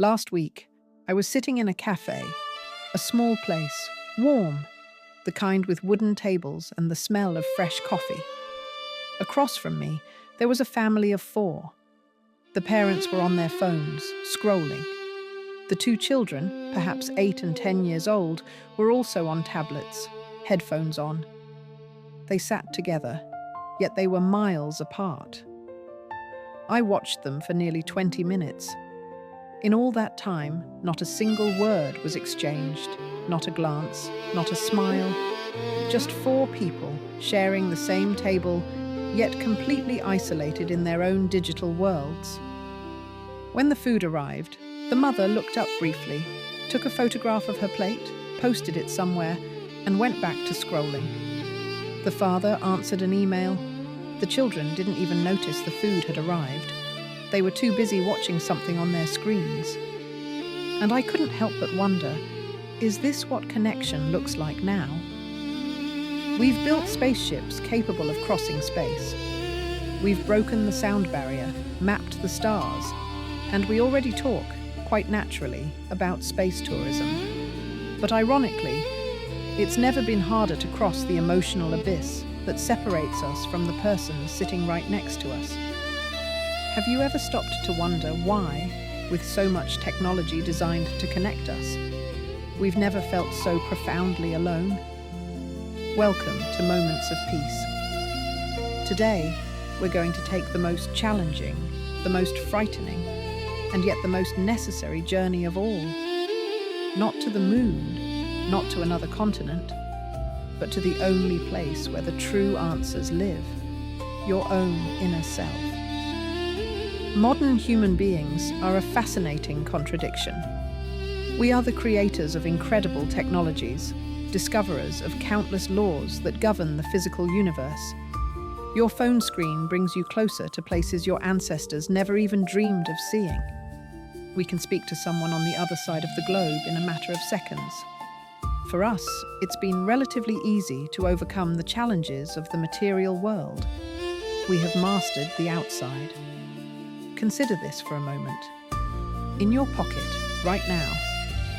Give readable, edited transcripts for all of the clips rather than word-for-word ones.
Last week, I was sitting in a cafe, a small place, warm, the kind with wooden tables and the smell of fresh coffee. Across from me, there was a family of 4. The parents were on their phones, scrolling. The 2 children, perhaps 8 and 10 years old, were also on tablets, headphones on. They sat together, yet they were miles apart. I watched them for nearly 20 minutes. In all that time, not a single word was exchanged, not a glance, not a smile. Just 4 people sharing the same table, yet completely isolated in their own digital worlds. When the food arrived, the mother looked up briefly, took a photograph of her plate, posted it somewhere, and went back to scrolling. The father answered an email. The children didn't even notice the food had arrived. They were too busy watching something on their screens. And I couldn't help but wonder, is this what connection looks like now? We've built spaceships capable of crossing space. We've broken the sound barrier, mapped the stars, and we already talk, quite naturally, about space tourism. But ironically, it's never been harder to cross the emotional abyss that separates us from the person sitting right next to us. Have you ever stopped to wonder why, with so much technology designed to connect us, we've never felt so profoundly alone? Welcome to Moments of Peace. Today, we're going to take the most challenging, the most frightening, and yet the most necessary journey of all. Not to the moon, not to another continent, but to the only place where the true answers live, your own inner self. Modern human beings are a fascinating contradiction. We are the creators of incredible technologies, discoverers of countless laws that govern the physical universe. Your phone screen brings you closer to places your ancestors never even dreamed of seeing. We can speak to someone on the other side of the globe in a matter of seconds. For us, it's been relatively easy to overcome the challenges of the material world. We have mastered the outside. Consider this for a moment. In your pocket, right now,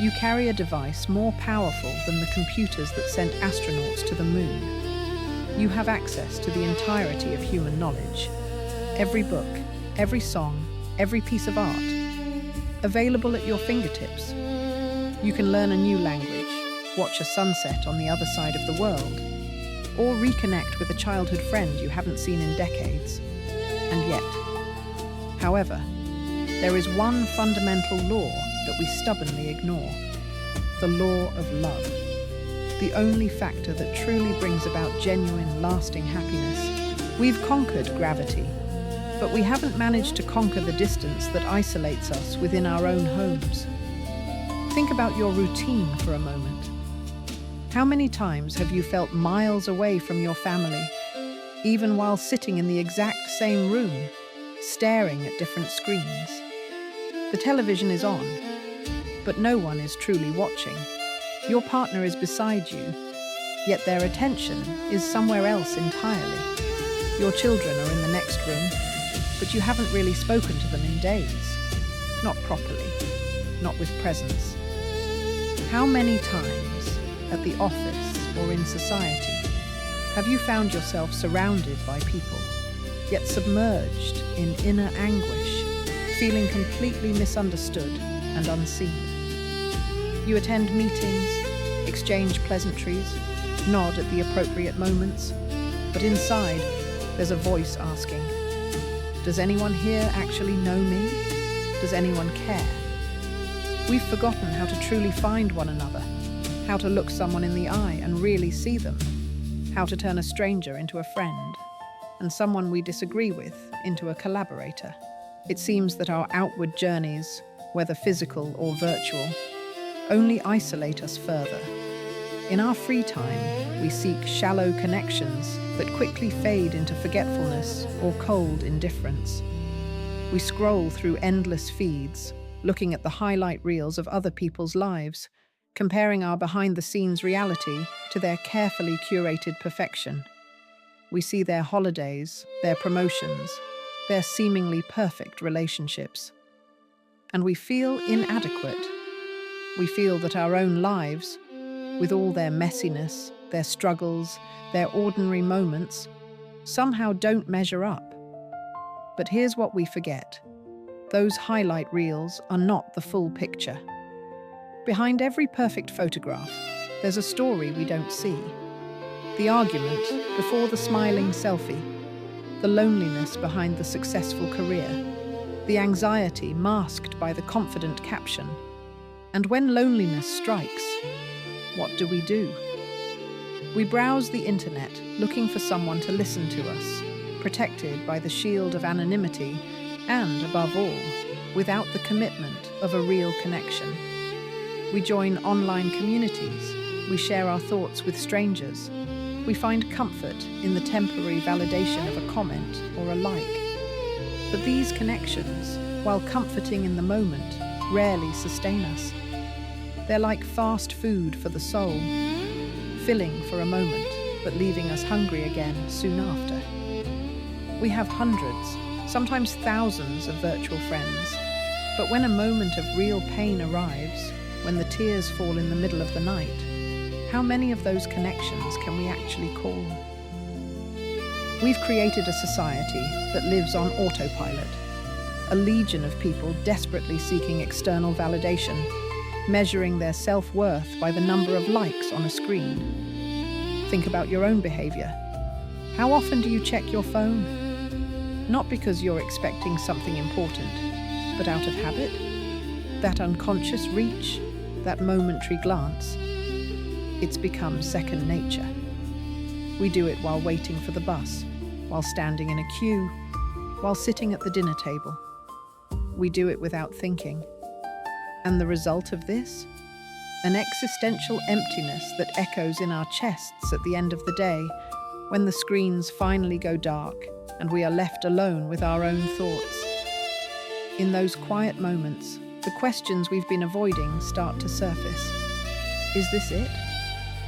you carry a device more powerful than the computers that sent astronauts to the moon. You have access to the entirety of human knowledge. Every book, every song, every piece of art, available at your fingertips. You can learn a new language, watch a sunset on the other side of the world, or reconnect with a childhood friend you haven't seen in decades. And yet, however, there is one fundamental law that we stubbornly ignore: the law of love. The only factor that truly brings about genuine, lasting happiness. We've conquered gravity, but we haven't managed to conquer the distance that isolates us within our own homes. Think about your routine for a moment. How many times have you felt miles away from your family, even while sitting in the exact same room, staring at different screens? The television is on, but no one is truly watching. Your partner is beside you, yet their attention is somewhere else entirely. Your children are in the next room, but you haven't really spoken to them in days. Not properly, not with presence. How many times, at the office or in society, have you found yourself surrounded by people, yet submerged in inner anguish, feeling completely misunderstood and unseen? You attend meetings, exchange pleasantries, nod at the appropriate moments, but inside, there's a voice asking, does anyone here actually know me? Does anyone care? We've forgotten how to truly find one another, how to look someone in the eye and really see them, how to turn a stranger into a friend, and someone we disagree with into a collaborator. It seems that our outward journeys, whether physical or virtual, only isolate us further. In our free time, we seek shallow connections that quickly fade into forgetfulness or cold indifference. We scroll through endless feeds, looking at the highlight reels of other people's lives, comparing our behind-the-scenes reality to their carefully curated perfection. We see their holidays, their promotions, their seemingly perfect relationships. and we feel inadequate. We feel that our own lives, with all their messiness, their struggles, their ordinary moments, somehow don't measure up. But here's what we forget. Those highlight reels are not the full picture. Behind every perfect photograph, there's a story we don't see. The argument before the smiling selfie, the loneliness behind the successful career, the anxiety masked by the confident caption. And when loneliness strikes, what do? We browse the internet looking for someone to listen to us, protected by the shield of anonymity and, above all, without the commitment of a real connection. We join online communities, we share our thoughts with strangers, we find comfort in the temporary validation of a comment or a like. But these connections, while comforting in the moment, rarely sustain us. They're like fast food for the soul, filling for a moment, but leaving us hungry again soon after. We have hundreds, sometimes thousands of virtual friends, but when a moment of real pain arrives, when the tears fall in the middle of the night, how many of those connections can we actually call? We've created a society that lives on autopilot, a legion of people desperately seeking external validation, measuring their self-worth by the number of likes on a screen. Think about your own behavior. How often do you check your phone? Not because you're expecting something important, but out of habit? That unconscious reach, that momentary glance, it's become second nature. We do it while waiting for the bus, while standing in a queue, while sitting at the dinner table. We do it without thinking. And the result of this? An existential emptiness that echoes in our chests at the end of the day, when the screens finally go dark and we are left alone with our own thoughts. In those quiet moments, the questions we've been avoiding start to surface. Is this it?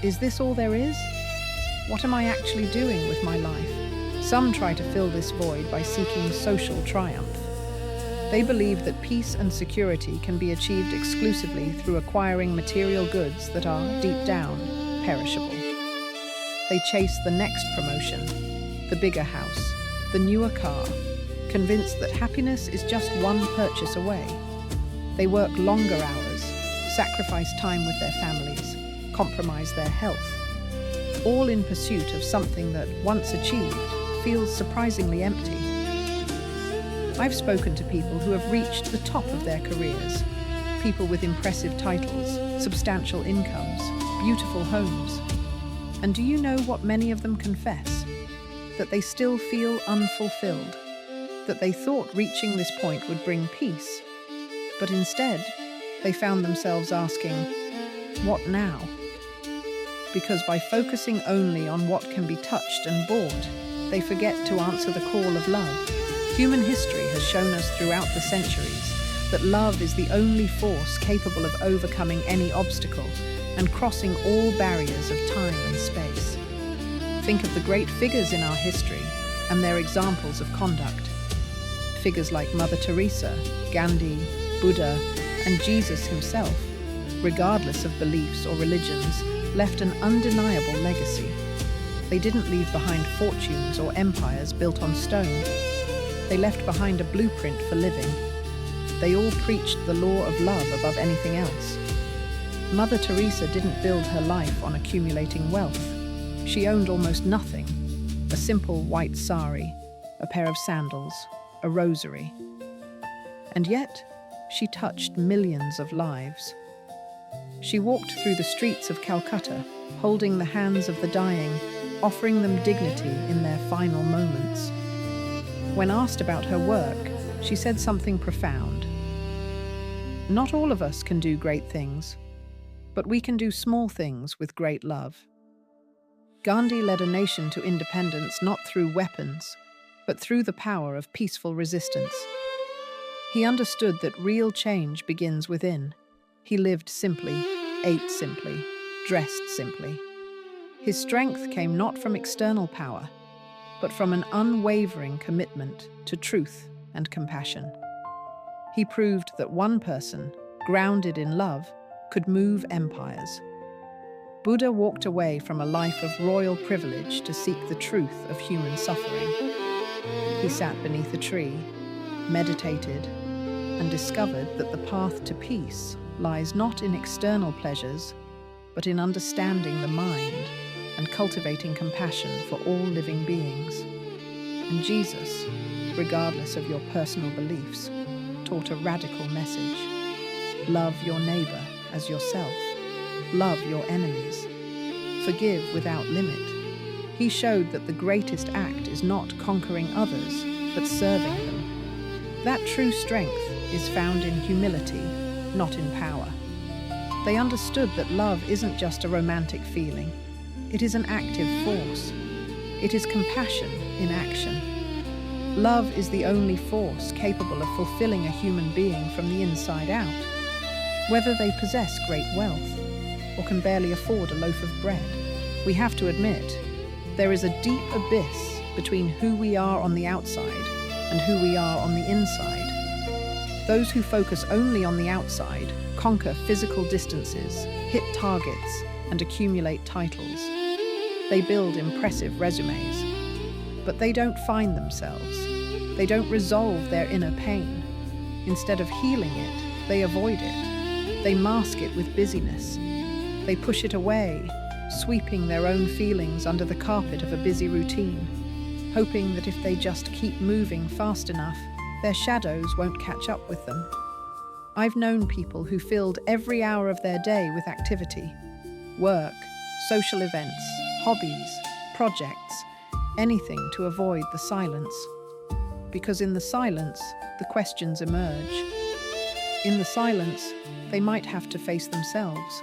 Is this all there is? What am I actually doing with my life? Some try to fill this void by seeking social triumph. They believe that peace and security can be achieved exclusively through acquiring material goods that are, deep down, perishable. They chase the next promotion, the bigger house, the newer car, convinced that happiness is just one purchase away. They work longer hours, sacrifice time with their families, compromise their health, all in pursuit of something that, once achieved, feels surprisingly empty. I've spoken to people who have reached the top of their careers, people with impressive titles, substantial incomes, beautiful homes. And do you know what many of them confess? That they still feel unfulfilled, that they thought reaching this point would bring peace, but instead, they found themselves asking, what now? Because by focusing only on what can be touched and bought, they forget to answer the call of love. Human history has shown us throughout the centuries that love is the only force capable of overcoming any obstacle and crossing all barriers of time and space. Think of the great figures in our history and their examples of conduct. Figures like Mother Teresa, Gandhi, Buddha, and Jesus himself, regardless of beliefs or religions, left an undeniable legacy. They didn't leave behind fortunes or empires built on stone. They left behind a blueprint for living. They all preached the law of love above anything else. Mother Teresa didn't build her life on accumulating wealth. She owned almost nothing: a simple white sari, a pair of sandals, a rosary. And yet, she touched millions of lives. She walked through the streets of Calcutta, holding the hands of the dying, offering them dignity in their final moments. When asked about her work, she said something profound. Not all of us can do great things, but we can do small things with great love. Gandhi led a nation to independence not through weapons, but through the power of peaceful resistance. He understood that real change begins within. He lived simply, ate simply, dressed simply. His strength came not from external power, but from an unwavering commitment to truth and compassion. He proved that one person, grounded in love, could move empires. Buddha walked away from a life of royal privilege to seek the truth of human suffering. He sat beneath a tree, meditated, and discovered that the path to peace lies not in external pleasures, but in understanding the mind and cultivating compassion for all living beings. And Jesus, regardless of your personal beliefs, taught a radical message. Love your neighbor as yourself. Love your enemies. Forgive without limit. He showed that the greatest act is not conquering others, but serving them. That true strength is found in humility, not in power. They understood that love isn't just a romantic feeling. It is an active force. It is compassion in action. Love is the only force capable of fulfilling a human being from the inside out. Whether they possess great wealth or can barely afford a loaf of bread, we have to admit there is a deep abyss between who we are on the outside and who we are on the inside. Those who focus only on the outside conquer physical distances, hit targets, and accumulate titles. They build impressive resumes, but they don't find themselves. They don't resolve their inner pain. Instead of healing it, they avoid it. They mask it with busyness. They push it away, sweeping their own feelings under the carpet of a busy routine, hoping that if they just keep moving fast enough, their shadows won't catch up with them. I've known people who filled every hour of their day with activity, work, social events, hobbies, projects, anything to avoid the silence. Because in the silence, the questions emerge. In the silence, they might have to face themselves.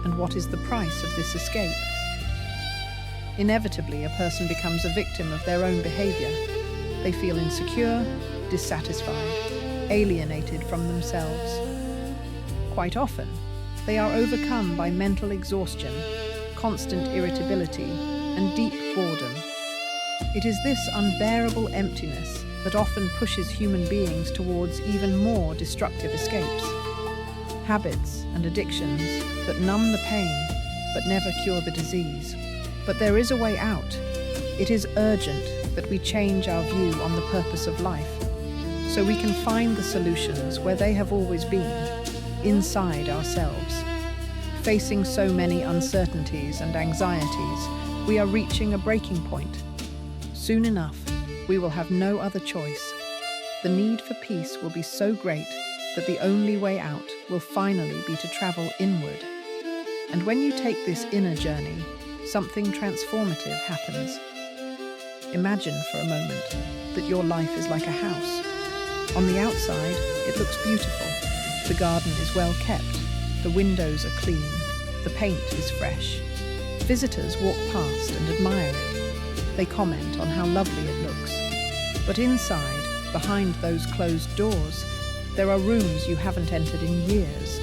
And what is the price of this escape? Inevitably, a person becomes a victim of their own behavior. They feel insecure, dissatisfied, alienated from themselves. Quite often, they are overcome by mental exhaustion, constant irritability, and deep boredom. It is this unbearable emptiness that often pushes human beings towards even more destructive escapes. Habits and addictions that numb the pain but never cure the disease. But there is a way out. It is urgent that we change our view on the purpose of life, so we can find the solutions where they have always been, inside ourselves. Facing so many uncertainties and anxieties, we are reaching a breaking point. Soon enough, we will have no other choice. The need for peace will be so great that the only way out will finally be to travel inward. And when you take this inner journey, something transformative happens. Imagine for a moment that your life is like a house. On the outside, it looks beautiful. The garden is well kept, the windows are clean, the paint is fresh. Visitors walk past and admire it. They comment on how lovely it looks. But inside, behind those closed doors, there are rooms you haven't entered in years.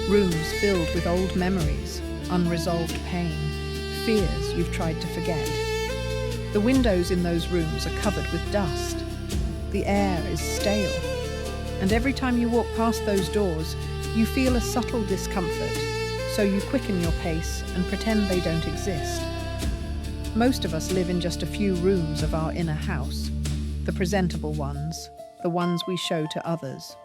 Rooms filled with old memories, unresolved pain, fears you've tried to forget. The windows in those rooms are covered with dust. The air is stale. And every time you walk past those doors, you feel a subtle discomfort, so you quicken your pace and pretend they don't exist. Most of us live in just a few rooms of our inner house, the presentable ones, the ones we show to others.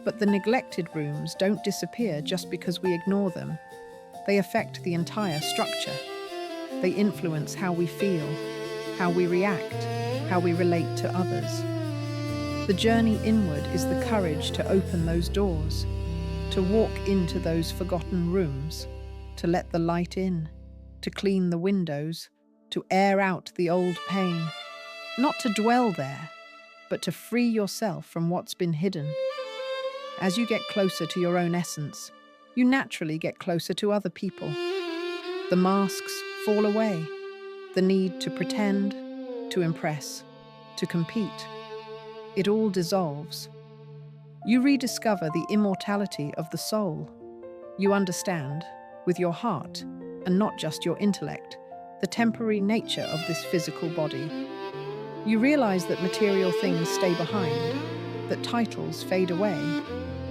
But the neglected rooms don't disappear just because we ignore them. They affect the entire structure. They influence how we feel, how we react, how we relate to others. The journey inward is the courage to open those doors, to walk into those forgotten rooms, to let the light in, to clean the windows, to air out the old pain. Not to dwell there, but to free yourself from what's been hidden. As you get closer to your own essence, you naturally get closer to other people. The masks fall away. The need to pretend, to impress, to compete. It all dissolves. You rediscover the immortality of the soul. You understand, with your heart, and not just your intellect, the temporary nature of this physical body. You realize that material things stay behind. that titles fade away,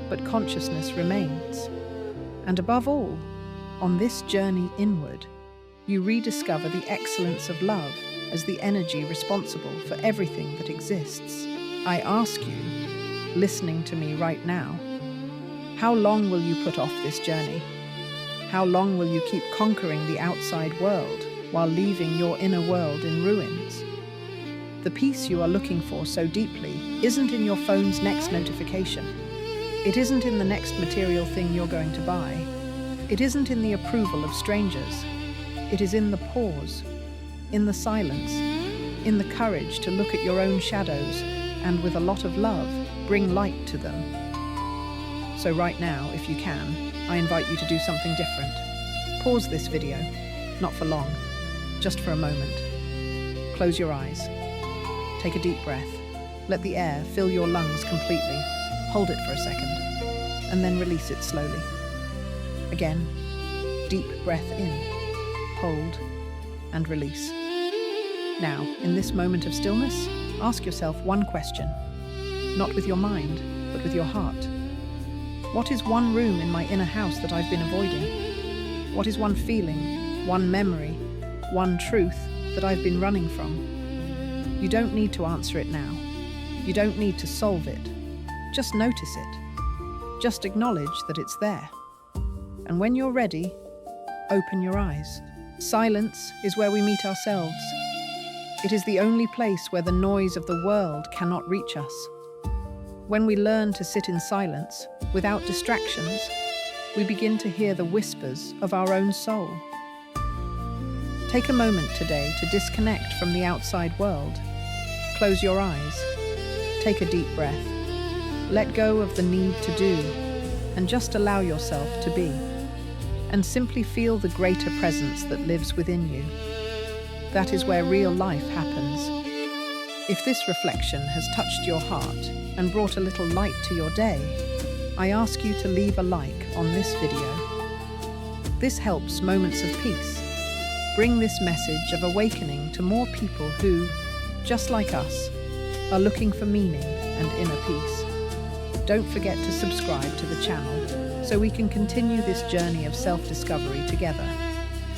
but consciousness remains. And above all, on this journey inward, you rediscover the excellence of love as the energy responsible for everything that exists. I ask you, listening to me right now, how long will you put off this journey? How long will you keep conquering the outside world while leaving your inner world in ruins? The peace you are looking for so deeply isn't in your phone's next notification. It isn't in the next material thing you're going to buy. It isn't in the approval of strangers. It is in the pause, in the silence, in the courage to look at your own shadows and with a lot of love, bring light to them. So right now, if you can, I invite you to do something different. Pause this video, not for long, just for a moment. Close your eyes. Take a deep breath. Let the air fill your lungs completely. Hold it for a second, and then release it slowly. Again, deep breath in, hold, and release. Now, in this moment of stillness, ask yourself one question, not with your mind, but with your heart. What is one room in my inner house that I've been avoiding? What is one feeling, one memory, one truth that I've been running from? You don't need to answer it now. You don't need to solve it. Just notice it. Just acknowledge that it's there. And when you're ready, open your eyes. Silence is where we meet ourselves. It is the only place where the noise of the world cannot reach us. When we learn to sit in silence, without distractions, we begin to hear the whispers of our own soul. Take a moment today to disconnect from the outside world. Close your eyes. Take a deep breath. Let go of the need to do, and just allow yourself to be. And simply feel the greater presence that lives within you. That is where real life happens. If this reflection has touched your heart and brought a little light to your day, I ask you to leave a like on this video. This helps Moments of Peace bring this message of awakening to more people who, just like us, are looking for meaning and inner peace. Don't forget to subscribe to the channel so we can continue this journey of self-discovery together.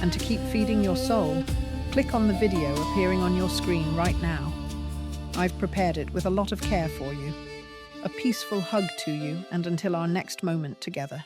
And to keep feeding your soul, click on the video appearing on your screen right now. I've prepared it with a lot of care for you. A peaceful hug to you, and until our next moment together.